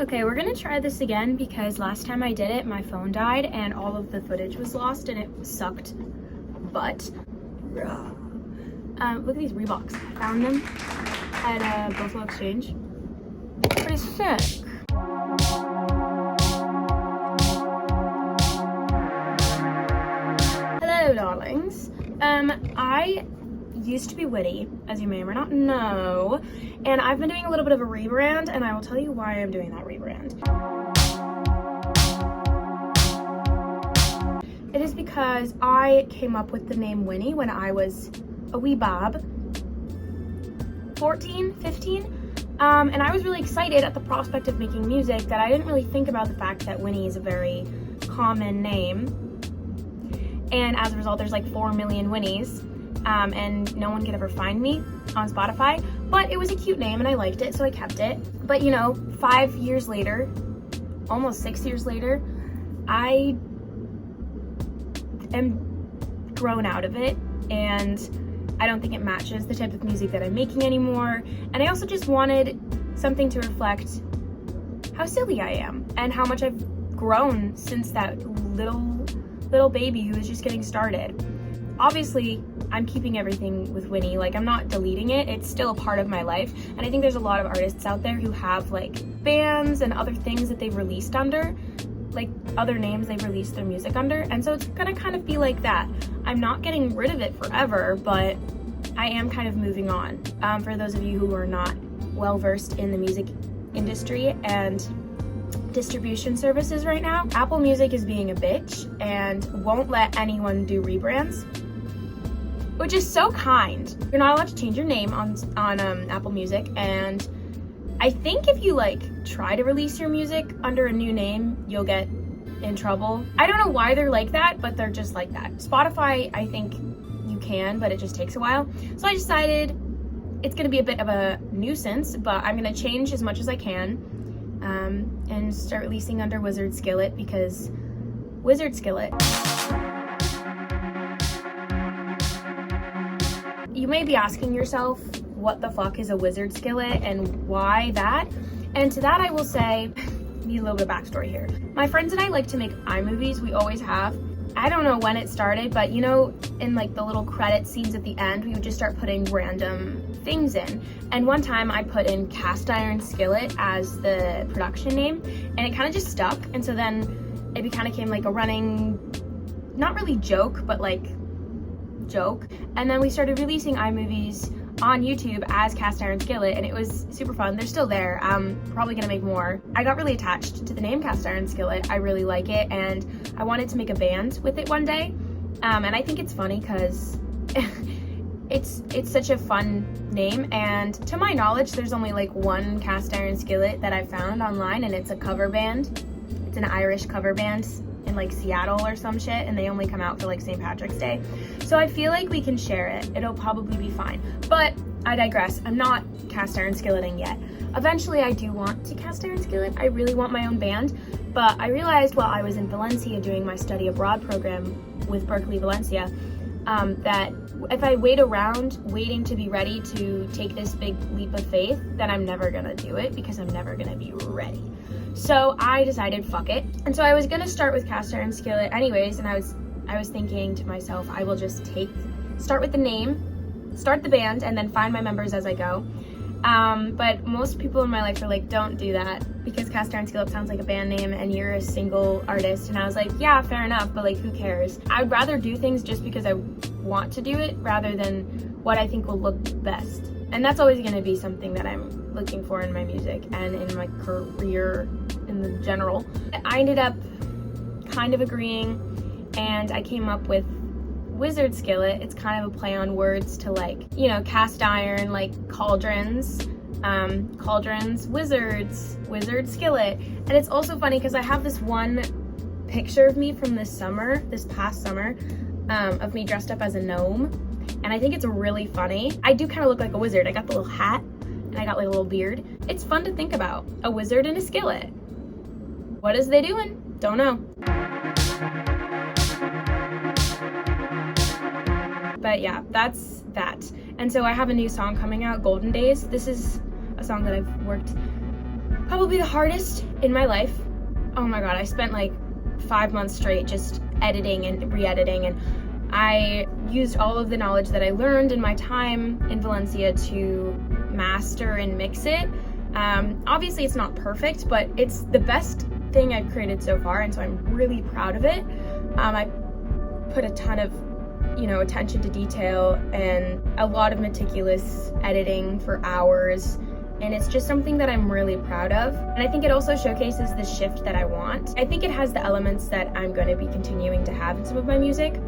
Okay, we're gonna try this again because last time I did it, my phone died and all of the footage was lost and it sucked. But, look at these Reeboks. I found them at Buffalo Exchange. Pretty sick. Hello, darlings. I used to be WINNI, as you may or may not know, and I've been doing a little bit of a rebrand, and I will tell you why I'm doing that rebrand. It is because I came up with the name WINNI when I was a wee bob, 14, 15, and I was really excited at the prospect of making music that I didn't really think about the fact that WINNI is a very common name, and as a result there's like 4 million WINNIs. And no one could ever find me on Spotify, but it was a cute name and I liked it, so I kept it. But you know, 5 years later, almost 6 years later, I am grown out of it, and I don't think it matches the type of music that I'm making anymore. And I also just wanted something to reflect how silly I am and how much I've grown since that little baby who was just getting started. Obviously, I'm keeping everything with WINNI, like I'm not deleting it, it's still a part of my life. And I think there's a lot of artists out there who have like bands and other things that they've released under, like other names they've released their music under, and so it's gonna kind of be like that. I'm not getting rid of it forever, but I am kind of moving on. For those of you who are not well versed in the music industry and distribution services right now, Apple Music is being a bitch and won't let anyone do rebrands, which is so kind. You're not allowed to change your name on Apple Music, and I think if you like try to release your music under a new name, you'll get in trouble. I don't know why they're like that, but they're just like that. Spotify, I think you can, but it just takes a while. So I decided it's gonna be a bit of a nuisance, but I'm gonna change as much as I can and start releasing under WIZARD Skillet, because WIZARD Skillet. You may be asking yourself, what the fuck is a WIZARD Skillet and why that? And to that I will say, need a little bit of backstory here. My friends and I like to make iMovies, we always have. I don't know when it started, but you know, in like the little credit scenes at the end, we would just start putting random things in. And one time I put in Cast Iron Skillet as the production name, and it kind of just stuck. And so then it kind of became like a running, not really joke, but like joke. And then we started releasing iMovies on YouTube as Cast Iron Skillet, and it was super fun. They're still there. I'm probably gonna make more. I got really attached to the name Cast Iron Skillet. I really like it, and I wanted to make a band with it one day. And I think it's funny because it's such a fun name, and to my knowledge there's only like one Cast Iron Skillet that I found online, and it's a cover band. It's an Irish cover band in like Seattle or some shit, and they only come out for like St. Patrick's Day. So I feel like we can share it. It'll probably be fine. But I digress. I'm not Cast Iron Skilleting yet. Eventually I do want to Cast Iron Skillet. I really want my own band, but I realized while I was in Valencia doing my study abroad program with Berkeley Valencia, that if I wait around waiting to be ready to take this big leap of faith, then I'm never gonna do it because I'm never gonna be ready. So I decided, fuck it. And so I was gonna start with Cast Iron Skillet anyways, and I was thinking to myself, I will just start with the name, start the band, and then find my members as I go. But most people in my life are like, don't do that, because Cast Iron Skillet sounds like a band name and you're a single artist. And I was like, yeah, fair enough, but like, who cares? I'd rather do things just because I want to do it rather than what I think will look best. And that's always gonna be something that I'm looking for in my music and in my career in the general. I ended up kind of agreeing, and I came up with WIZARD Skillet. It's kind of a play on words to, like, you know, cast iron, like cauldrons, wizards, WIZARD Skillet. And it's also funny because I have this one picture of me from this past summer, of me dressed up as a gnome, and I think it's really funny. I do kind of look like a wizard. I got the little hat, and I got like a little beard. It's fun to think about, a wizard in a skillet. What is they doing? Don't know. But yeah, that's that. And so I have a new song coming out, Golden Days. This is a song that I've worked probably the hardest in my life. Oh my God, I spent like 5 months straight just editing and re-editing, and I used all of the knowledge that I learned in my time in Valencia to master and mix it. Obviously it's not perfect, but it's the best thing I've created so far, and so I'm really proud of it. I put a ton of, attention to detail and a lot of meticulous editing for hours, and it's just something that I'm really proud of. And I think it also showcases the shift that I want. I think it has the elements that I'm going to be continuing to have in some of my music.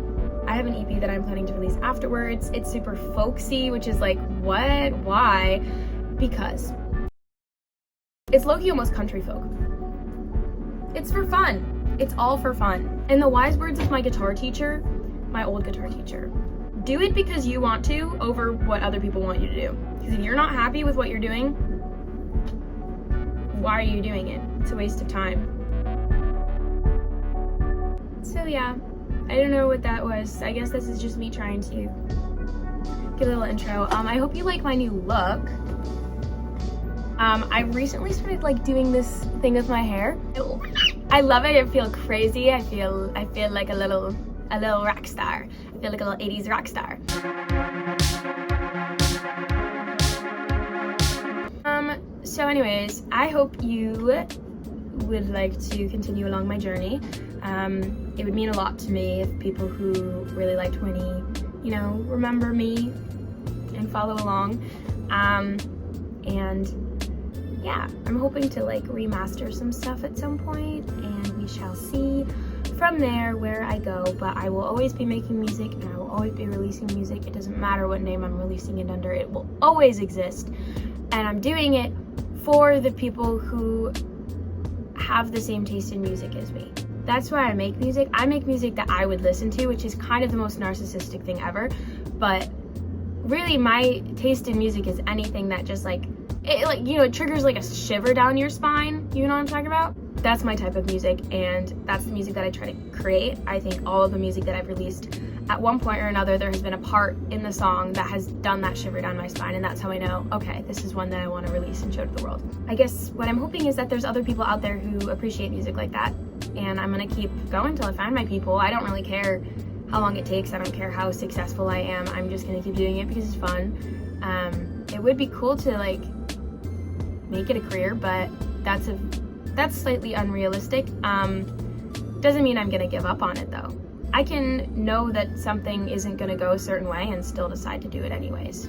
I have an EP that I'm planning to release afterwards. It's super folksy, which is like, what? Why? Because it's low-key almost country folk. It's for fun. It's all for fun. In the wise words of my guitar teacher, my old guitar teacher, do it because you want to over what other people want you to do. Because if you're not happy with what you're doing, why are you doing it? It's a waste of time. So yeah, I don't know what that was. I guess this is just me trying to give a little intro. I hope you like my new look. I recently started like doing this thing with my hair. I love it. I feel crazy. I feel like a little rock star. I feel like a little 80s rock star. So anyways, I hope you would like to continue along my journey. It would mean a lot to me if people who really liked Winnie, remember me and follow along. And yeah, I'm hoping to like remaster some stuff at some point, and we shall see from there where I go. But I will always be making music, and I will always be releasing music. It doesn't matter what name I'm releasing it under, it will always exist. And I'm doing it for the people who have the same taste in music as me. That's why I make music. I make music that I would listen to, which is kind of the most narcissistic thing ever. But really, my taste in music is anything that just it triggers like a shiver down your spine. You know what I'm talking about? That's my type of music, and that's the music that I try to create. I think all of the music that I've released, at one point or another, there has been a part in the song that has done that shiver down my spine, and that's how I know, okay, this is one that I want to release and show to the world. I guess what I'm hoping is that there's other people out there who appreciate music like that, and I'm gonna keep going till I find my people. I don't really care how long it takes. I don't care how successful I am. I'm just gonna keep doing it because it's fun. It would be cool to like make it a career, but that's slightly unrealistic. Doesn't mean I'm gonna give up on it though. I can know that something isn't gonna go a certain way and still decide to do it anyways.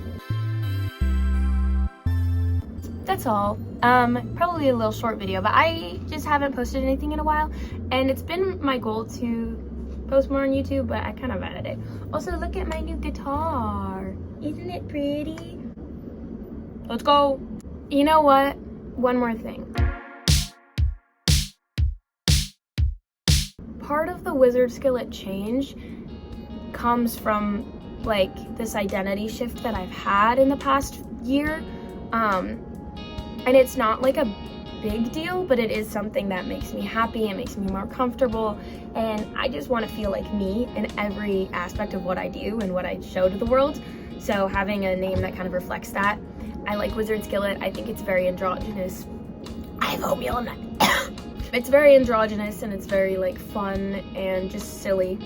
That's all. Probably a little short video, but I just haven't posted anything in a while, and it's been my goal to post more on YouTube, but I kind of added it. Also, look at my new guitar. Isn't it pretty? Let's go. You know what? One more thing. Part of the WIZARD Skillet change comes from like this identity shift that I've had in the past year. And it's not like a big deal, but it is something that makes me happy. It makes me more comfortable, and I just want to feel like me in every aspect of what I do and what I show to the world. So having a name that kind of reflects that. I like WIZARD Skillet. I think it's very androgynous. I hope you'll not. It's very androgynous, and it's very like fun and just silly.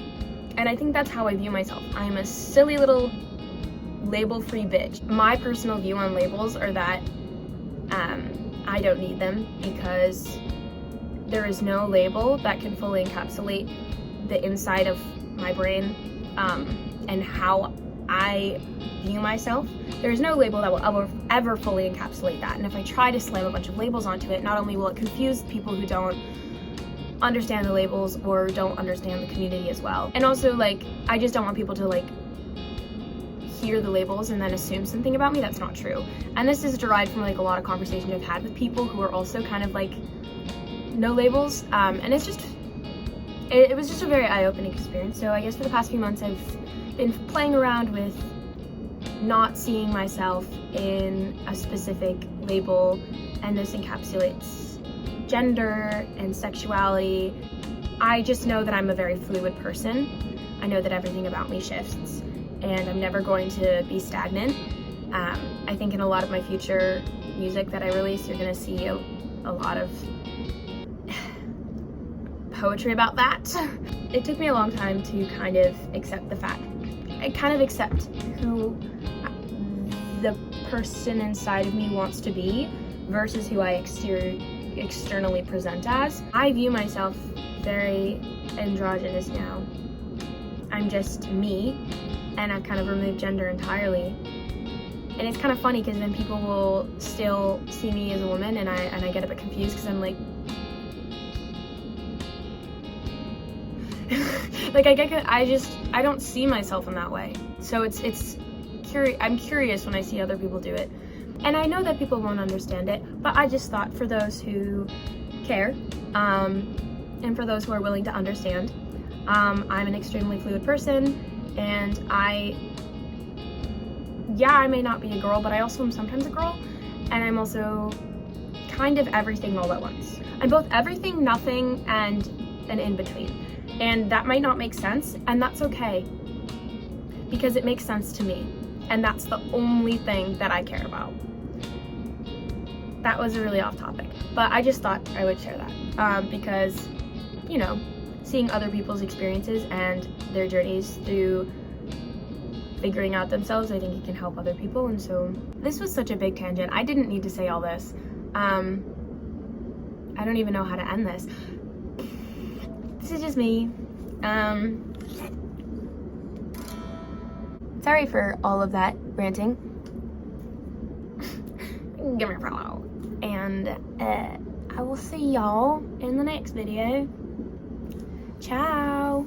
And I think that's how I view myself. I'm a silly little label-free bitch. My personal view on labels are that I don't need them, because there is no label that can fully encapsulate the inside of my brain and how I view myself. There is no label that will ever fully encapsulate that. And if I try to slam a bunch of labels onto it, not only will it confuse people who don't understand the labels or don't understand the community as well. And also, like, I just don't want people to like hear the labels and then assume something about me that's not true. And this is derived from like a lot of conversations I've had with people who are also kind of like no labels, and it's just it was just a very eye-opening experience. So I guess for the past few months I've been playing around with not seeing myself in a specific label, and this encapsulates gender and sexuality. I just know that I'm a very fluid person. I know that everything about me shifts, and I'm never going to be stagnant. I think in a lot of my future music that I release, you're gonna see a a lot of poetry about that. It took me a long time to kind of accept the fact, I kind of accept who the person inside of me wants to be versus who I externally present as. I view myself very androgynous now. I'm just me, and I've kind of removed gender entirely. And it's kind of funny because then people will still see me as a woman, and I get a bit confused because I'm like, like I don't see myself in that way. So I'm curious when I see other people do it. And I know that people won't understand it, but I just thought for those who care, and for those who are willing to understand, I'm an extremely fluid person, and I may not be a girl, but I also am sometimes a girl, and I'm also kind of everything all at once. I'm both everything, nothing, and an in-between. And that might not make sense, and that's okay, because it makes sense to me, and that's the only thing that I care about. That was really off topic, but I just thought I would share that, because, you know, seeing other people's experiences and their journeys through figuring out themselves, I think it can help other people. And so this was such a big tangent. I didn't need to say all this. I don't even know how to end this. This is just me. Sorry for all of that ranting. Give me a follow. And I will see y'all in the next video. Ciao.